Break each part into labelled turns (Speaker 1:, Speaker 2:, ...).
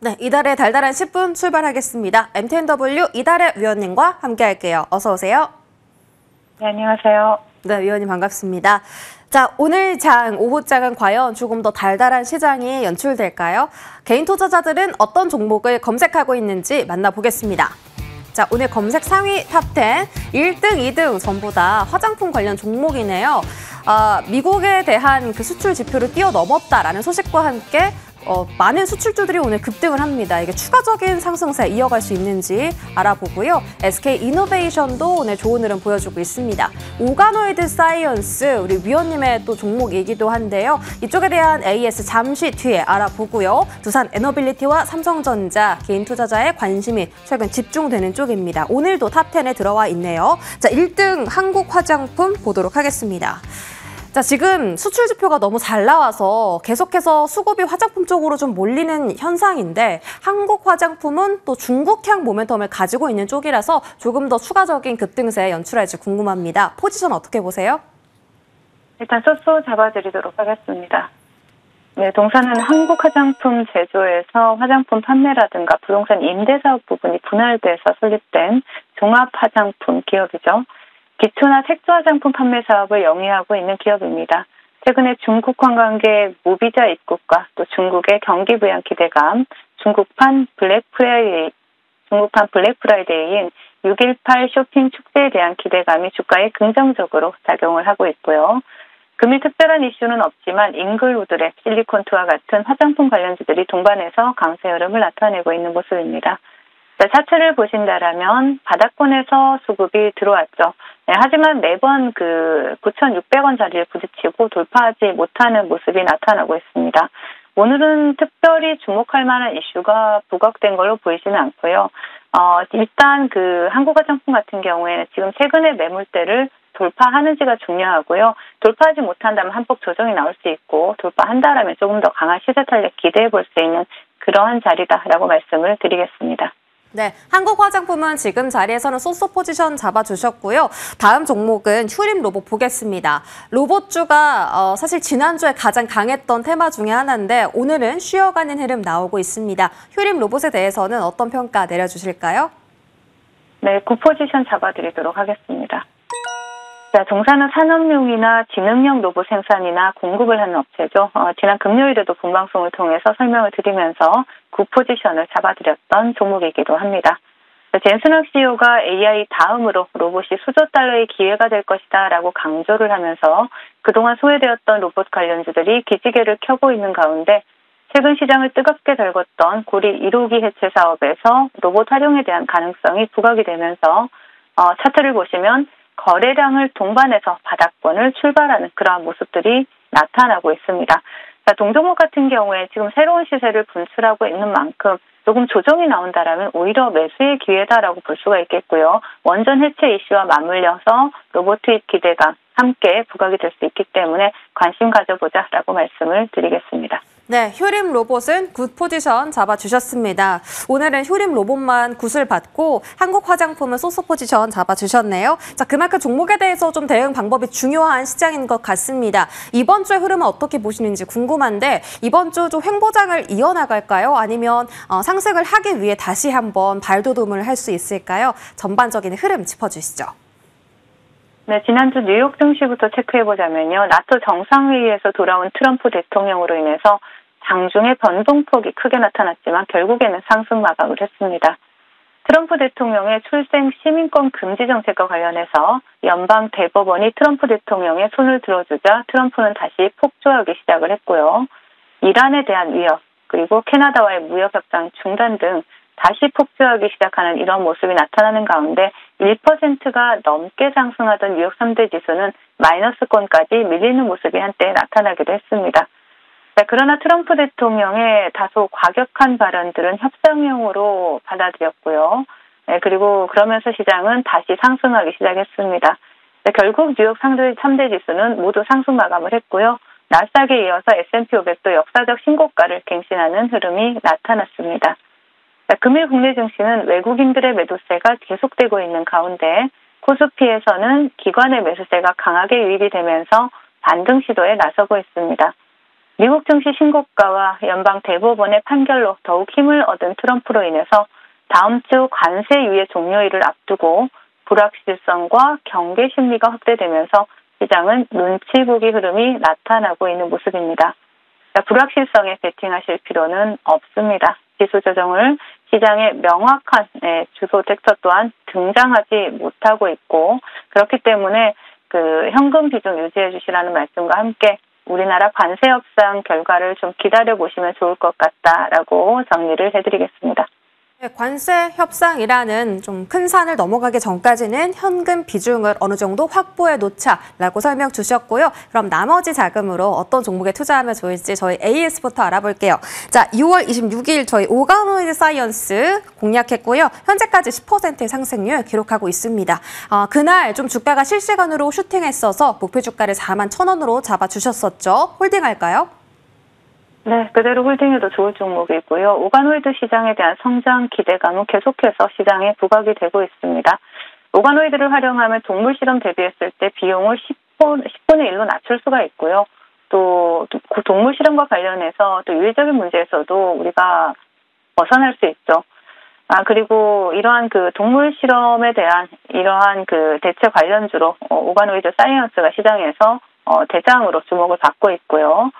Speaker 1: 네, 이달의 달달한 10분 출발하겠습니다. MTNW 이달의 위원님과 함께할게요. 어서 오세요.
Speaker 2: 네, 안녕하세요.
Speaker 1: 네, 위원님 반갑습니다. 자, 오늘 오후장은 과연 조금 더 달달한 시장이 연출될까요? 개인 투자자들은 어떤 종목을 검색하고 있는지 만나보겠습니다. 자, 오늘 검색 상위 탑10, 1등, 2등 전부 다 화장품 관련 종목이네요. 미국에 대한 그 수출 지표를 뛰어넘었다라는 소식과 함께 많은 수출주들이 오늘 급등을 합니다. 이게 추가적인 상승세 이어갈 수 있는지 알아보고요. SK이노베이션도 오늘 좋은 흐름 보여주고 있습니다. 오가노이드 사이언스, 우리 위원님의 또 종목이기도 한데요. 이쪽에 대한 AS 잠시 뒤에 알아보고요. 두산 에너빌리티와 삼성전자, 개인 투자자의 관심이 최근 집중되는 쪽입니다. 오늘도 탑10에 들어와 있네요. 자, 1등 한국화장품 보도록 하겠습니다. 자, 지금 수출 지표가 너무 잘 나와서 계속해서 수급이 화장품 쪽으로 좀 몰리는 현상인데 한국 화장품은 또 중국향 모멘텀을 가지고 있는 쪽이라서 조금 더 추가적인 급등세 연출할지 궁금합니다. 포지션 어떻게 보세요?
Speaker 2: 일단 쏘쏘 잡아드리도록 하겠습니다. 네, 동사는 한국 화장품 제조에서 화장품 판매라든가 부동산 임대사업 부분이 분할돼서 설립된 종합 화장품 기업이죠. 기초나 색조 화장품 판매 사업을 영위하고 있는 기업입니다. 최근에 중국 관광객 무비자 입국과 또 중국의 경기 부양 기대감, 중국판 블랙 프라이데이인 6.18 쇼핑 축제에 대한 기대감이 주가에 긍정적으로 작용을 하고 있고요. 금일 특별한 이슈는 없지만 잉글우드랩, 실리콘투와 같은 화장품 관련주들이 동반해서 강세 흐름을 나타내고 있는 모습입니다. 차트를 보신다라면 바닥권에서 수급이 들어왔죠. 네, 하지만 매번 9,600원 자리를 부딪히고 돌파하지 못하는 모습이 나타나고 있습니다. 오늘은 특별히 주목할 만한 이슈가 부각된 걸로 보이지는 않고요. 일단 한국 화장품 같은 경우에는 지금 최근의 매물대를 돌파하는지가 중요하고요. 돌파하지 못한다면 한폭 조정이 나올 수 있고 돌파한다라면 조금 더 강한 시세 탄력 기대해 볼 수 있는 그러한 자리다라고 말씀을 드리겠습니다.
Speaker 1: 네, 한국화장품은 지금 자리에서는 쏘쏘 포지션 잡아주셨고요. 다음 종목은 휴림 로봇 보겠습니다. 로봇주가 사실 지난주에 가장 강했던 테마 중에 하나인데 오늘은 쉬어가는 흐름 나오고 있습니다. 휴림 로봇에 대해서는 어떤 평가 내려주실까요?
Speaker 2: 네, 9포지션 잡아드리도록 하겠습니다. 자, 동사는 산업용이나 지능형 로봇 생산이나 공급을 하는 업체죠. 지난 금요일에도 본방송을 통해서 설명을 드리면서 9포지션을 잡아드렸던 종목이기도 합니다. 젠슨학 CEO가 AI 다음으로 로봇이 수조 달러의 기회가 될 것이다 라고 강조를 하면서 그동안 소외되었던 로봇 관련주들이 기지개를 켜고 있는 가운데 최근 시장을 뜨겁게 달궜던 고리 1호기 해체 사업에서 로봇 활용에 대한 가능성이 부각이 되면서 차트를 보시면 거래량을 동반해서 바닥권을 출발하는 그러한 모습들이 나타나고 있습니다. 자, 동종목 같은 경우에 지금 새로운 시세를 분출하고 있는 만큼 조금 조정이 나온다라면 오히려 매수의 기회다라고 볼 수가 있겠고요. 원전 해체 이슈와 맞물려서 로봇 투입 기대감 함께 부각이 될 수 있기 때문에 관심 가져보자라고 말씀을 드리겠습니다.
Speaker 1: 네, 휴림 로봇은 굿 포지션 잡아주셨습니다. 오늘은 휴림 로봇만 굿을 받고 한국 화장품은 쏘쏘 포지션 잡아주셨네요. 자, 그만큼 종목에 대해서 좀 대응 방법이 중요한 시장인 것 같습니다. 이번 주의 흐름은 어떻게 보시는지 궁금한데 이번 주 좀 횡보장을 이어나갈까요? 아니면 상승을 하기 위해 다시 한번 발돋움을 할 수 있을까요? 전반적인 흐름 짚어주시죠.
Speaker 2: 네, 지난주 뉴욕 증시부터 체크해보자면요. 나토 정상회의에서 돌아온 트럼프 대통령으로 인해서 장중에 변동폭이 크게 나타났지만 결국에는 상승 마감을 했습니다. 트럼프 대통령의 출생 시민권 금지 정책과 관련해서 연방 대법원이 트럼프 대통령의 손을 들어주자 트럼프는 다시 폭주하기 시작을 했고요. 이란에 대한 위협, 그리고 캐나다와의 무역 협상 중단 등 다시 폭주하기 시작하는 이런 모습이 나타나는 가운데 1%가 넘게 상승하던 뉴욕 3대 지수는 마이너스권까지 밀리는 모습이 한때 나타나기도 했습니다. 자, 그러나 트럼프 대통령의 다소 과격한 발언들은 협상용으로 받아들였고요. 네, 그리고 그러면서 시장은 다시 상승하기 시작했습니다. 네, 결국 뉴욕 3대 지수는 모두 상승 마감을 했고요. 나스닥에 이어서 S&P 500도 역사적 신고가를 갱신하는 흐름이 나타났습니다. 금일 국내 증시는 외국인들의 매도세가 계속되고 있는 가운데 코스피에서는 기관의 매수세가 강하게 유입이 되면서 반등 시도에 나서고 있습니다. 미국 증시 신고가와 연방 대법원의 판결로 더욱 힘을 얻은 트럼프로 인해서 다음 주 관세 유예 종료일을 앞두고 불확실성과 경계 심리가 확대되면서 시장은 눈치 보기 흐름이 나타나고 있는 모습입니다. 불확실성에 베팅하실 필요는 없습니다. 지수 조정을 시장의 명확한 주소 텍처 또한 등장하지 못하고 있고, 그렇기 때문에 그 현금 비중 유지해 주시라는 말씀과 함께 우리나라 관세 협상 결과를 좀 기다려 보시면 좋을 것 같다라고 정리를 해드리겠습니다.
Speaker 1: 관세 협상이라는 좀 큰 산을 넘어가기 전까지는 현금 비중을 어느 정도 확보해 놓자라고 설명 주셨고요. 그럼 나머지 자금으로 어떤 종목에 투자하면 좋을지 저희 AS부터 알아볼게요. 자, 6월 26일 저희 오가노이드 사이언스 공략했고요. 현재까지 10%의 상승률 기록하고 있습니다. 그날 좀 주가가 실시간으로 슈팅했어서 목표 주가를 41,000원으로 잡아주셨었죠. 홀딩할까요?
Speaker 2: 네, 그대로 홀딩해도 좋을 종목이고요. 오가노이드 시장에 대한 성장 기대감은 계속해서 시장에 부각이 되고 있습니다. 오가노이드를 활용하면 동물 실험 대비했을 때 비용을 10분의 1로 낮출 수가 있고요. 또 동물 실험과 관련해서 또 윤리적인 문제에서도 우리가 벗어날 수 있죠. 그리고 이러한 그 동물 실험에 대한 이러한 그 대체 관련주로 오가노이드 사이언스가 시장에서 대장으로 주목을 받고 있고요.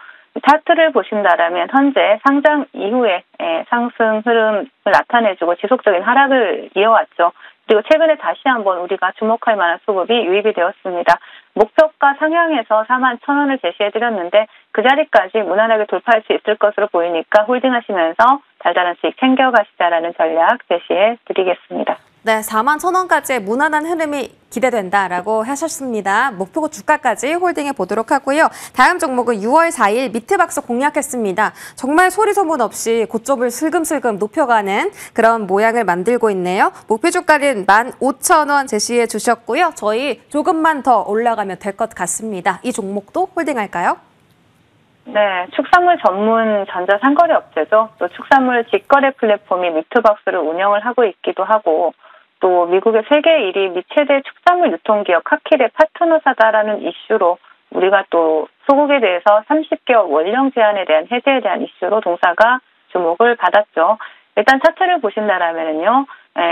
Speaker 2: 차트를 보신다라면 현재 상장 이후에 상승 흐름을 나타내주고 지속적인 하락을 이어왔죠. 그리고 최근에 다시 한번 우리가 주목할 만한 수급이 유입이 되었습니다. 목표가 상향해서 41,000원을 제시해드렸는데 그 자리까지 무난하게 돌파할 수 있을 것으로 보이니까 홀딩하시면서 달달한 수익 챙겨가시자라는 전략 제시해드리겠습니다.
Speaker 1: 네, 41,000원까지의 무난한 흐름이 기대된다라고 하셨습니다. 목표 주가까지 홀딩해 보도록 하고요. 다음 종목은 6월 4일 미트박스 공략했습니다. 정말 소리 소문 없이 고점을 슬금슬금 높여가는 그런 모양을 만들고 있네요. 목표 주가는 15,000원 제시해 주셨고요. 저희 조금만 더 올라가면 될 것 같습니다. 이 종목도 홀딩할까요?
Speaker 2: 네, 축산물 전문 전자상거래 업체죠. 또 축산물 직거래 플랫폼이 미트박스를 운영을 하고 있기도 하고, 또 미국의 세계 1위 및 최대 축산물 유통기업 카킬의 파트너사다라는 이슈로 우리가 또 소국에 대해서 30개월 원령 제한에 대한 해제에 대한 이슈로 동사가 주목을 받았죠. 일단 차트를 보신다라면요,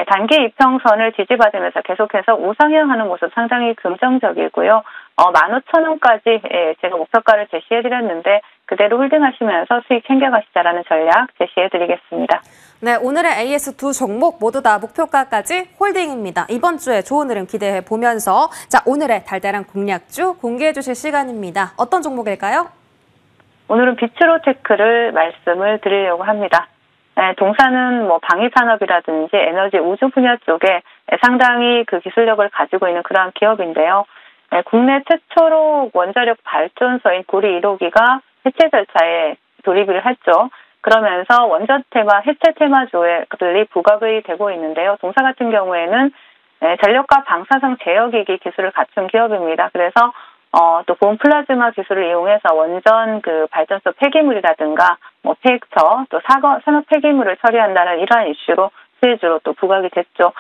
Speaker 2: 단기 이평선을 지지받으면서 계속해서 우상향하는 모습 상당히 긍정적이고요. 15,000원까지 제가 목표가를 제시해드렸는데 그대로 홀딩하시면서 수익 챙겨가시자라는 전략 제시해드리겠습니다.
Speaker 1: 네, 오늘의 AS 두 종목 모두 다 목표가까지 홀딩입니다. 이번 주에 좋은 흐름 기대해 보면서 자, 오늘의 달달한 공략주 공개해 주실 시간입니다. 어떤 종목일까요?
Speaker 2: 오늘은 비츠로테크를 말씀을 드리려고 합니다. 동사는 방위산업이라든지 에너지 우주 분야 쪽에 상당히 그 기술력을 가지고 있는 그러한 기업인데요. 국내 최초로 원자력 발전소인 구리 1호기가 해체 절차에 돌입을 했죠. 그러면서 원전 테마, 해체 테마주들이 부각이 되고 있는데요. 동사 같은 경우에는 전력과 방사성 제어기기 기술을 갖춘 기업입니다. 그래서 또 고온 플라즈마 기술을 이용해서 원전 그 발전소 폐기물이라든가 폐액처 또 산업 폐기물을 처리한다는 이러한 이슈로 수혜주로 또 부각이 됐죠.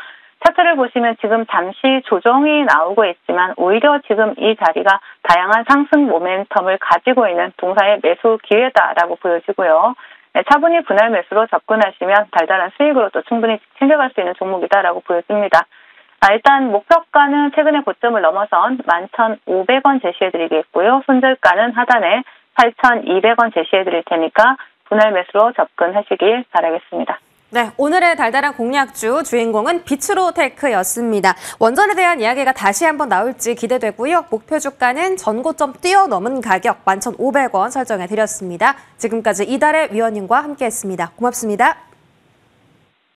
Speaker 2: 차트를 보시면 지금 잠시 조정이 나오고 있지만 오히려 지금 이 자리가 다양한 상승 모멘텀을 가지고 있는 동사의 매수 기회다라고 보여지고요. 차분히 분할 매수로 접근하시면 달달한 수익으로 또 충분히 챙겨갈 수 있는 종목이다라고 보여집니다. 일단 목표가는 최근에 고점을 넘어선 11,500원 제시해드리겠고요. 손절가는 하단에 8,200원 제시해드릴 테니까 분할 매수로 접근하시길 바라겠습니다.
Speaker 1: 네, 오늘의 달달한 공략주 주인공은 비츠로테크였습니다. 원전에 대한 이야기가 다시 한번 나올지 기대되고요. 목표 주가는 전고점 뛰어넘은 가격 11,500원 설정해드렸습니다. 지금까지 이달의 위원님과 함께했습니다. 고맙습니다.